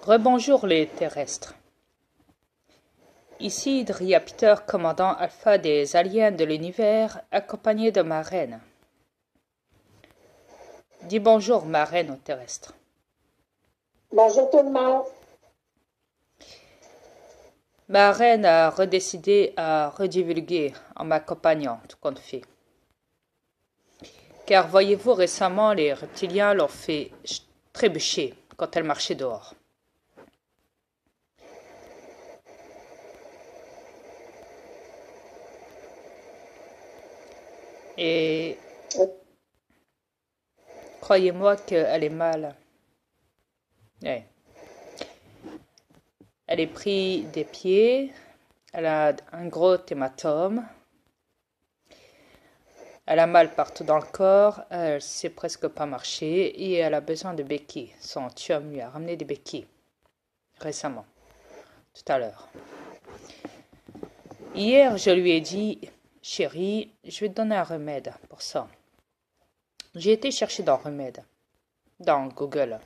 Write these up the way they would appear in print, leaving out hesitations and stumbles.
Rebonjour les terrestres. Ici Driapiter, commandant alpha des aliens de l'univers, accompagné de ma reine. Dis bonjour ma reine aux terrestres. Bonjour tout le monde. Ma reine a redécidé à redivulguer en m'accompagnant, tout compte fait. Car voyez-vous, récemment, les reptiliens l'ont fait trébucher quand elle marchait dehors. Et croyez-moi qu'elle est mal. Ouais. Elle est prise des pieds, elle a un gros hématome, elle a mal partout dans le corps, elle sait presque pas marcher et elle a besoin de béquilles. Son chum lui a ramené des béquilles récemment, tout à l'heure. Hier, je lui ai dit, chérie, je vais te donner un remède pour ça. J'ai été chercher dans remède, dans Google.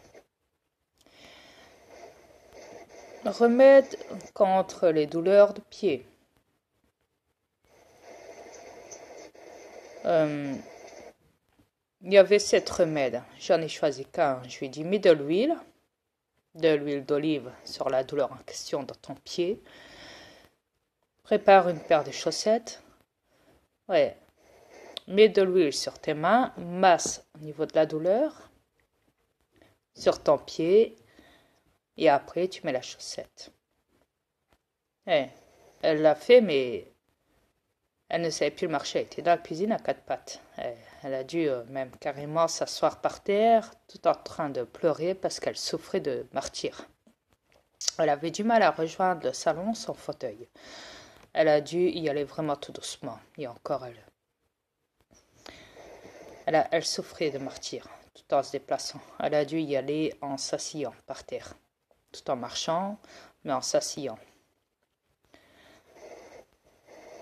Remède contre les douleurs de pied. Il y avait 7 remèdes. J'en ai choisi qu'un. Je lui ai dit, mets de l'huile d'olive sur la douleur en question dans ton pied. Prépare une paire de chaussettes. Ouais. Mets de l'huile sur tes mains. Masse au niveau de la douleur. Sur ton pied. Et après, tu mets la chaussette. Ouais. Elle l'a fait, mais elle ne savait plus marcher. Elle était dans la cuisine à 4 pattes. Elle a dû même carrément s'asseoir par terre, tout en train de pleurer parce qu'elle souffrait de martyre. Elle avait du mal à rejoindre le salon sans fauteuil. Elle a dû y aller vraiment tout doucement. Et encore elle souffrait de martyre tout en se déplaçant. Elle a dû y aller en s'asseyant par terre, tout en marchant, mais en s'asseyant.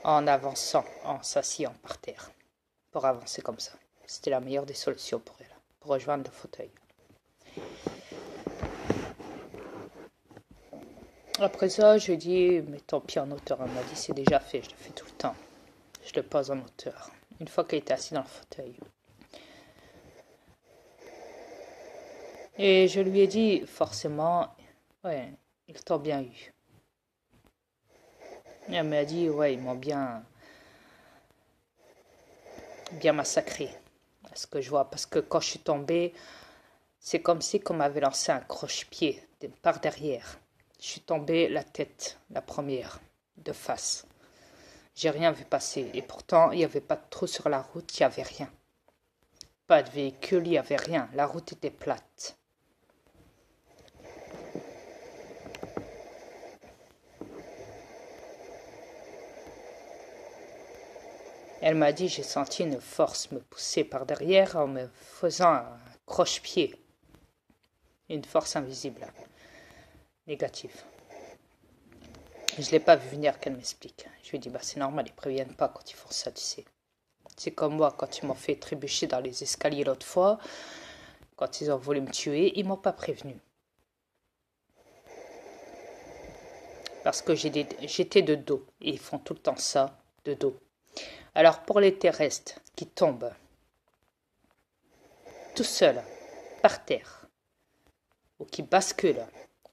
En avançant, en s'asseyant par terre, pour avancer comme ça. C'était la meilleure des solutions pour elle, pour rejoindre le fauteuil. Après ça, je lui ai dit, mets ton pied en hauteur. Elle m'a dit, c'est déjà fait, je le fais tout le temps. Je le pose en hauteur, une fois qu'elle était assise dans le fauteuil. Et je lui ai dit, forcément, ouais, ils t'ont bien eu. Et elle m'a dit, ouais, ils m'ont bien massacré. À ce que je vois, parce que quand je suis tombée, c'est comme si on m'avait lancé un croche-pied par derrière. Je suis tombée la tête, la première, de face. J'ai rien vu passer. Et pourtant, il n'y avait pas de trou sur la route, il n'y avait rien. Pas de véhicule, il n'y avait rien. La route était plate. Elle m'a dit, j'ai senti une force me pousser par derrière en me faisant un croche-pied. Une force invisible, négative. Je ne l'ai pas vu venir qu'elle m'explique. Je lui ai dit, c'est normal, ils ne préviennent pas quand ils font ça, tu sais. C'est comme moi, quand ils m'ont fait trébucher dans les escaliers l'autre fois, quand ils ont voulu me tuer, ils ne m'ont pas prévenu. Parce que j'étais de dos, et ils font tout le temps ça, de dos. Alors pour les terrestres qui tombent, tout seuls, par terre, ou qui basculent,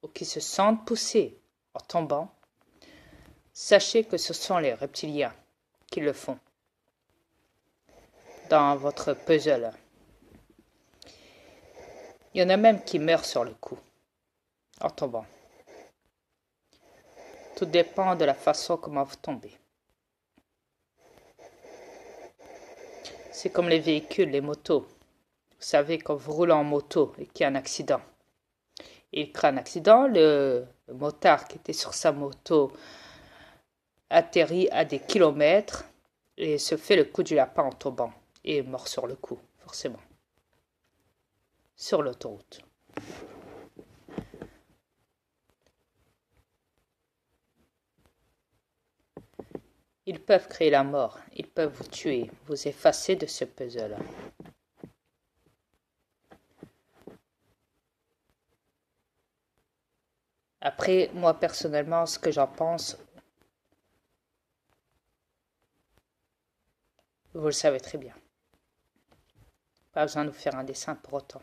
ou qui se sentent poussés en tombant, sachez que ce sont les reptiliens qui le font. Dans votre puzzle. Il y en a même qui meurent sur le coup, en tombant. Tout dépend de la façon comment vous tombez. C'est comme les véhicules, les motos. Vous savez, quand vous roulez en moto et qu'il y a un accident. Et il crée un accident, le motard qui était sur sa moto atterrit à des kilomètres et se fait le coup du lapin en tombant. Et est mort sur le coup, forcément. Sur l'autoroute. Ils peuvent créer la mort, ils peuvent vous tuer, vous effacer de ce puzzle. Après, moi personnellement, ce que j'en pense, vous le savez très bien. Pas besoin de vous faire un dessin pour autant.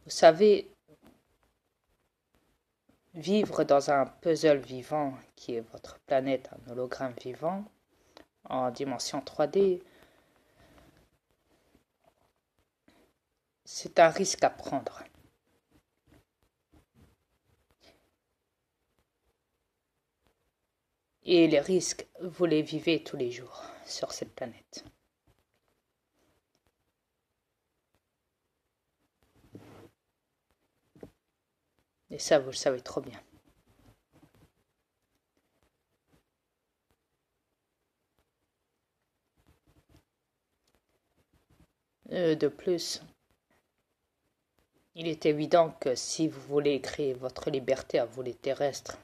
Vous savez, vivre dans un puzzle vivant qui est votre planète, un hologramme vivant, en dimension 3D, c'est un risque à prendre. Et les risques, vous les vivez tous les jours sur cette planète. Et ça, vous le savez trop bien. De plus, il est évident que si vous voulez créer votre liberté à vous les terrestres,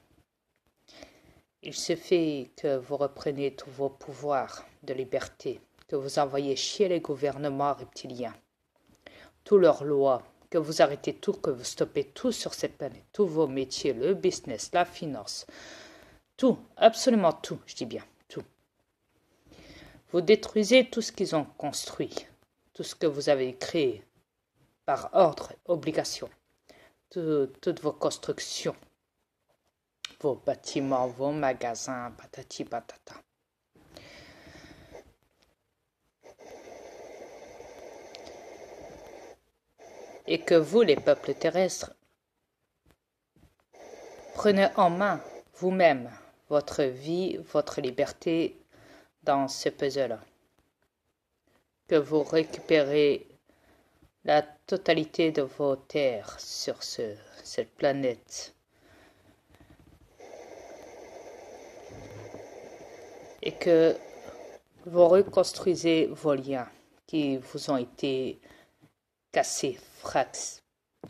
il suffit que vous repreniez tous vos pouvoirs de liberté, que vous envoyez chier les gouvernements reptiliens, toutes leurs lois, que vous arrêtez tout, que vous stoppez tout sur cette planète, tous vos métiers, le business, la finance, tout, absolument tout, je dis bien, tout. Vous détruisez tout ce qu'ils ont construit, tout ce que vous avez créé, par ordre, obligation, toutes vos constructions, vos bâtiments, vos magasins, patati patata. Et que vous, les peuples terrestres, prenez en main vous-même votre vie, votre liberté dans ce puzzle. Que vous récupérez la totalité de vos terres sur cette planète. Et que vous reconstruisez vos liens qui vous ont été cassés,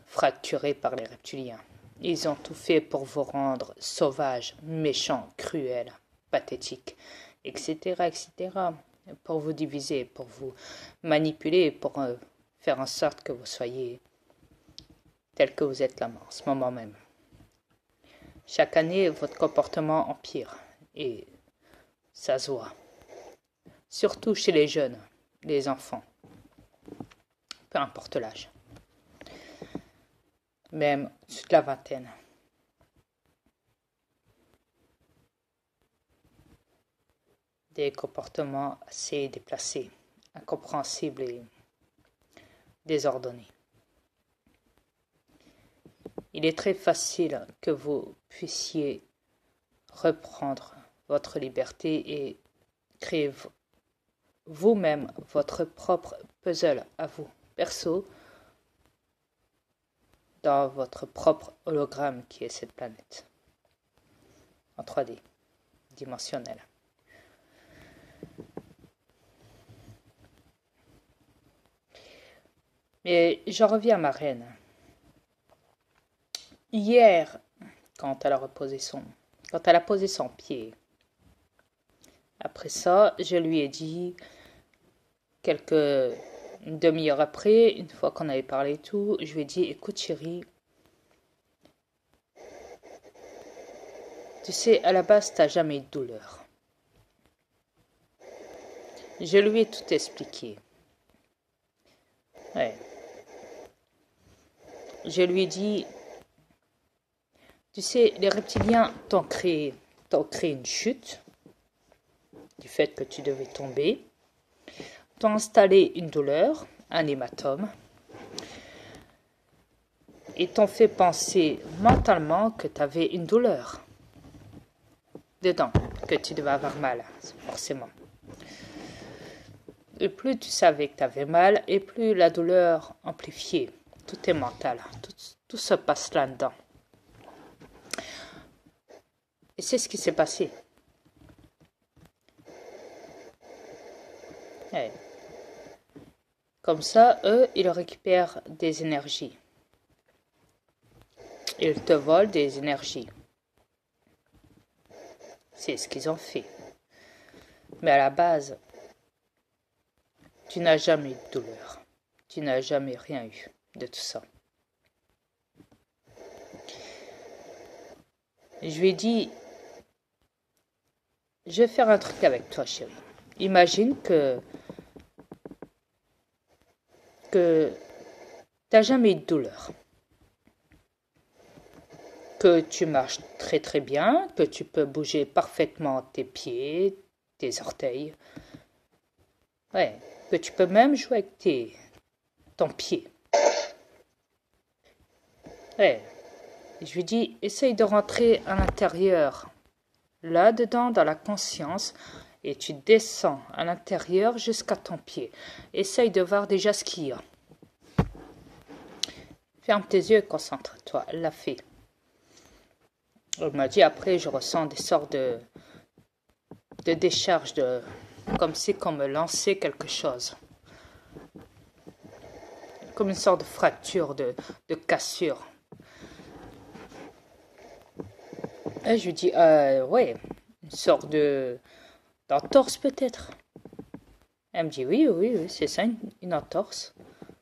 fracturés par les reptiliens. Ils ont tout fait pour vous rendre sauvages, méchants, cruels, pathétiques, etc., etc., pour vous diviser, pour vous manipuler, pour faire en sorte que vous soyez tel que vous êtes là en ce moment même. Chaque année, votre comportement empire et ça se voit. Surtout chez les jeunes, les enfants, peu importe l'âge, même toute la vingtaine. Des comportements assez déplacés, incompréhensibles et désordonnés. Il est très facile que vous puissiez reprendre votre liberté et créer vous-même votre propre puzzle à vous, perso, dans votre propre hologramme qui est cette planète, en 3D, dimensionnel. Mais j'en reviens à ma reine. Hier, quand elle a posé son pied, après ça, je lui ai dit, une demi-heure après, une fois qu'on avait parlé et tout, je lui ai dit, écoute chérie, tu sais, à la base, t'as jamais eu de douleur. Je lui ai tout expliqué. Ouais. Je lui ai dit, tu sais, les reptiliens t'ont créé une chute, du fait que tu devais tomber, t'ont installé une douleur, un hématome, et t'ont fait penser mentalement que tu avais une douleur dedans, que tu devais avoir mal, forcément. Et plus tu savais que tu avais mal, et plus la douleur amplifiée. Tout est mental, tout se passe là-dedans. Et c'est ce qui s'est passé. Ouais. Comme ça, eux, ils récupèrent des énergies. Ils te volent des énergies. C'est ce qu'ils ont fait. Mais à la base, tu n'as jamais eu de douleur. Tu n'as jamais rien eu de tout ça. Je lui ai dit, je vais faire un truc avec toi, chérie. Imagine que t'as jamais eu de douleur. Que tu marches très très bien, que tu peux bouger parfaitement tes pieds, tes orteils. Ouais, que tu peux même jouer avec ton pied. Ouais. Je lui dis, essaye de rentrer à l'intérieur, là-dedans, dans la conscience, et tu descends à l'intérieur jusqu'à ton pied. Essaye de voir déjà ce qu'il y a. Ferme tes yeux et concentre-toi. Elle l'a fait. Elle m'a dit, après, je ressens des sortes de décharge, comme si on me lançait quelque chose. Comme une sorte de fracture, de cassure. Et je lui dis, ouais, une sorte d'entorse peut-être. Elle me dit, oui, c'est ça, une entorse.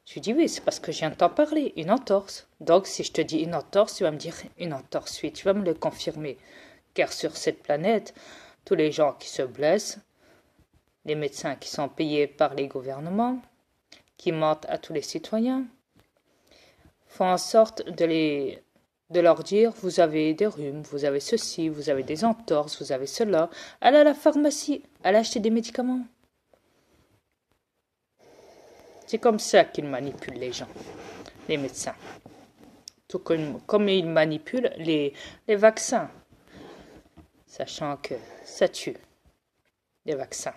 Je lui dis, oui, c'est parce que je viens de t'en parler, une entorse. Donc, si je te dis une entorse, tu vas me dire une entorse, oui, tu vas me le confirmer. Car sur cette planète, tous les gens qui se blessent, les médecins qui sont payés par les gouvernements, qui mentent à tous les citoyens, font en sorte de leur dire, vous avez des rhumes, vous avez ceci, vous avez des entorses, vous avez cela. Allez à la pharmacie, allez acheter des médicaments. C'est comme ça qu'ils manipulent les gens, les médecins. Tout comme ils manipulent les vaccins, sachant que ça tue, les vaccins.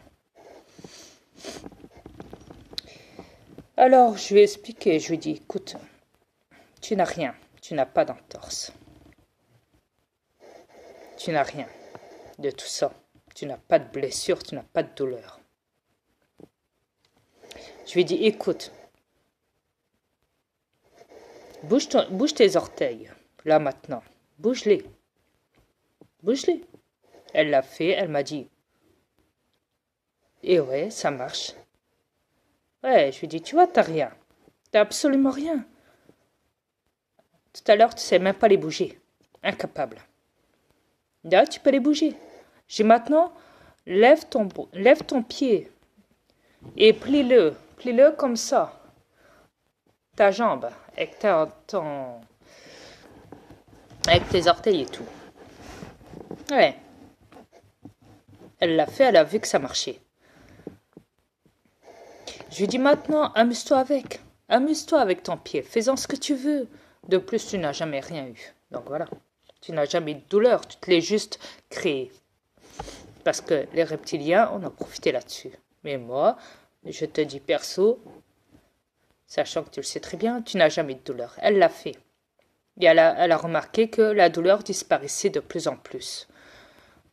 Alors, je lui ai expliqué, je lui ai dit, écoute, tu n'as rien, tu n'as pas d'entorse. Tu n'as rien de tout ça. Tu n'as pas de blessure, tu n'as pas de douleur. Je lui ai dit, écoute, bouge tes orteils, là maintenant, bouge-les. Bouge-les. Elle l'a fait, elle m'a dit, et ouais, ça marche. Ouais, je lui ai dit, tu vois, t'as rien. T'as absolument rien. Tout à l'heure, tu sais même pas les bouger. Incapable. Là, tu peux les bouger. J'ai maintenant, lève ton pied et plie-le comme ça. Ta jambe, avec avec tes orteils et tout. Ouais. Elle l'a fait, elle a vu que ça marchait. Je lui dis maintenant, amuse-toi avec. Amuse-toi avec ton pied. Fais-en ce que tu veux. De plus, tu n'as jamais rien eu. Donc voilà. Tu n'as jamais eu de douleur. Tu te l'es juste créé. Parce que les reptiliens, on a profité là-dessus. Mais moi, je te dis perso, sachant que tu le sais très bien, tu n'as jamais eu de douleur. Elle l'a fait. Et elle a remarqué que la douleur disparaissait de plus en plus.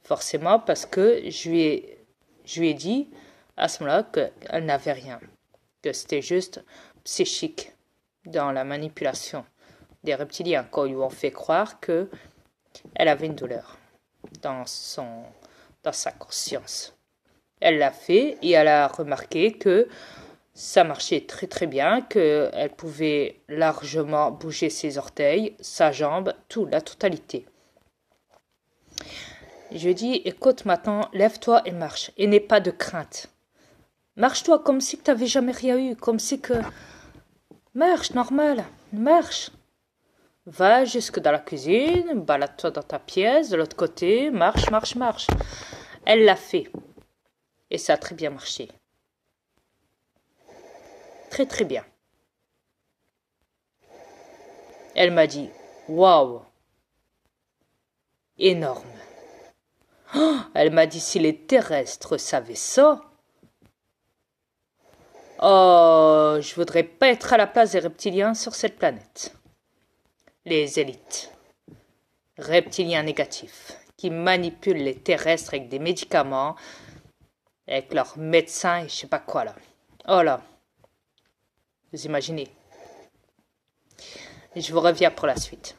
Forcément, parce que je lui ai dit à ce moment-là qu'elle n'avait rien. Que c'était juste psychique dans la manipulation des reptiliens, quand ils lui ont fait croire qu'elle avait une douleur dans sa conscience. Elle l'a fait et elle a remarqué que ça marchait très très bien, qu'elle pouvait largement bouger ses orteils, sa jambe, la totalité. Je lui ai dit, écoute maintenant, lève-toi et marche, et n'aie pas de crainte. Marche-toi comme si tu n'avais jamais rien eu, comme si que... Marche, normal, marche. Va jusque dans la cuisine, balade-toi dans ta pièce, de l'autre côté, marche. Elle l'a fait. Et ça a très bien marché. Très très bien. Elle m'a dit, waouh, énorme. Oh, elle m'a dit, si les terrestres savaient ça, oh, je voudrais pas être à la place des reptiliens sur cette planète. Les élites. Reptiliens négatifs, qui manipulent les terrestres avec des médicaments, avec leurs médecins et je sais pas quoi là. Oh là. Vous imaginez. Et je vous reviens pour la suite.